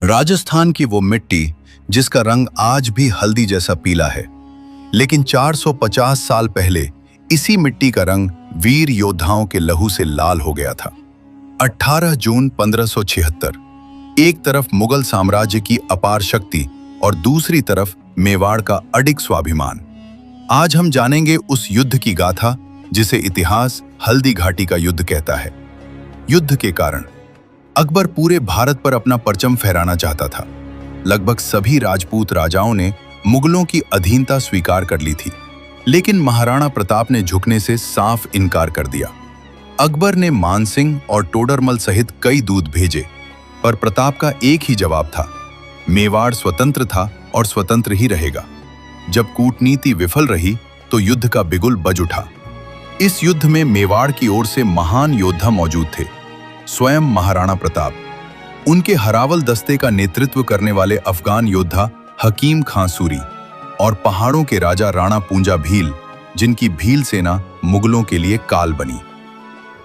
राजस्थान की वो मिट्टी जिसका रंग आज भी हल्दी जैसा पीला है, लेकिन 450 साल पहले इसी मिट्टी का रंग वीर योद्धाओं के लहू से लाल हो गया था। 18 जून 1576, एक तरफ मुगल साम्राज्य की अपार शक्ति और दूसरी तरफ मेवाड़ का अडिग स्वाभिमान। आज हम जानेंगे उस युद्ध की गाथा जिसे इतिहास हल्दी घाटी का युद्ध कहता है। युद्ध के कारण अकबर पूरे भारत पर अपना परचम फहराना चाहता था। लगभग सभी राजपूत राजाओं ने मुगलों की अधीनता स्वीकार कर ली थी, लेकिन महाराणा प्रताप ने झुकने से साफ इनकार कर दिया। अकबर ने मानसिंह और टोडरमल सहित कई दूत भेजे, पर प्रताप का एक ही जवाब था, मेवाड़ स्वतंत्र था और स्वतंत्र ही रहेगा। जब कूटनीति विफल रही तो युद्ध का बिगुल बज उठा। इस युद्ध में मेवाड़ की ओर से महान योद्धा मौजूद थे, स्वयं महाराणा प्रताप, उनके हरावल दस्ते का नेतृत्व करने वाले अफगान योद्धा हकीम खां सूरी और पहाड़ों के राजा राणा पूंजा भील, जिनकी भील सेना मुगलों के लिए काल बनी।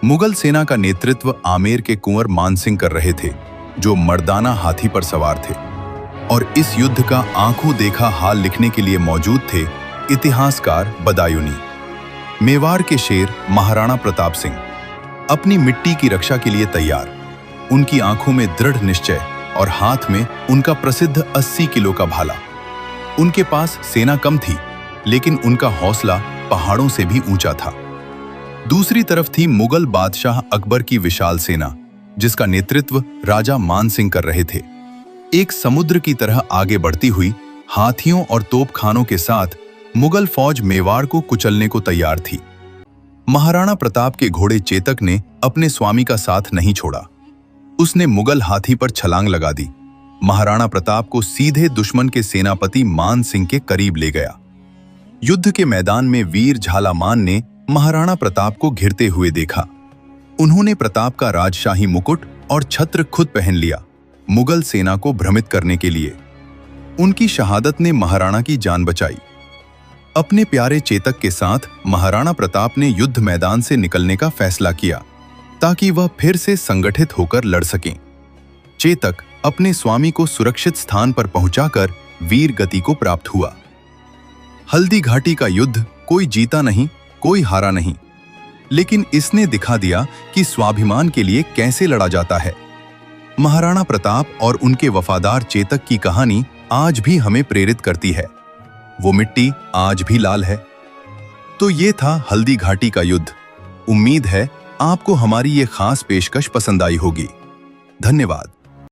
मुगल सेना का नेतृत्व आमेर के कुंवर मानसिंह कर रहे थे, जो मर्दाना हाथी पर सवार थे, और इस युद्ध का आंखों देखा हाल लिखने के लिए मौजूद थे इतिहासकार बदायूनी। मेवाड़ के शेर महाराणा प्रताप सिंह अपनी मिट्टी की रक्षा के लिए तैयार, उनकी आंखों में दृढ़ निश्चय और हाथ में उनका प्रसिद्ध 80 किलो का भाला। उनके पास सेना कम थी, लेकिन उनका हौसला पहाड़ों से भी ऊंचा था। दूसरी तरफ थी मुगल बादशाह अकबर की विशाल सेना, जिसका नेतृत्व राजा मानसिंह कर रहे थे। एक समुद्र की तरह आगे बढ़ती हुई हाथियों और तोपखानों के साथ मुगल फौज मेवाड़ को कुचलने को तैयार थी। महाराणा प्रताप के घोड़े चेतक ने अपने स्वामी का साथ नहीं छोड़ा। उसने मुगल हाथी पर छलांग लगा दी, महाराणा प्रताप को सीधे दुश्मन के सेनापति मान सिंह के करीब ले गया। युद्ध के मैदान में वीर झालामान ने महाराणा प्रताप को घिरते हुए देखा। उन्होंने प्रताप का राजशाही मुकुट और छत्र खुद पहन लिया, मुगल सेना को भ्रमित करने के लिए। उनकी शहादत ने महाराणा की जान बचाई। अपने प्यारे चेतक के साथ महाराणा प्रताप ने युद्ध मैदान से निकलने का फैसला किया, ताकि वह फिर से संगठित होकर लड़ सकें। चेतक अपने स्वामी को सुरक्षित स्थान पर पहुंचाकर वीर गति को प्राप्त हुआ। हल्दी घाटी का युद्ध कोई जीता नहीं, कोई हारा नहीं, लेकिन इसने दिखा दिया कि स्वाभिमान के लिए कैसे लड़ा जाता है। महाराणा प्रताप और उनके वफादार चेतक की कहानी आज भी हमें प्रेरित करती है। वो मिट्टी आज भी लाल है। तो ये था हल्दी घाटी का युद्ध। उम्मीद है आपको हमारी ये खास पेशकश पसंद आई होगी। धन्यवाद।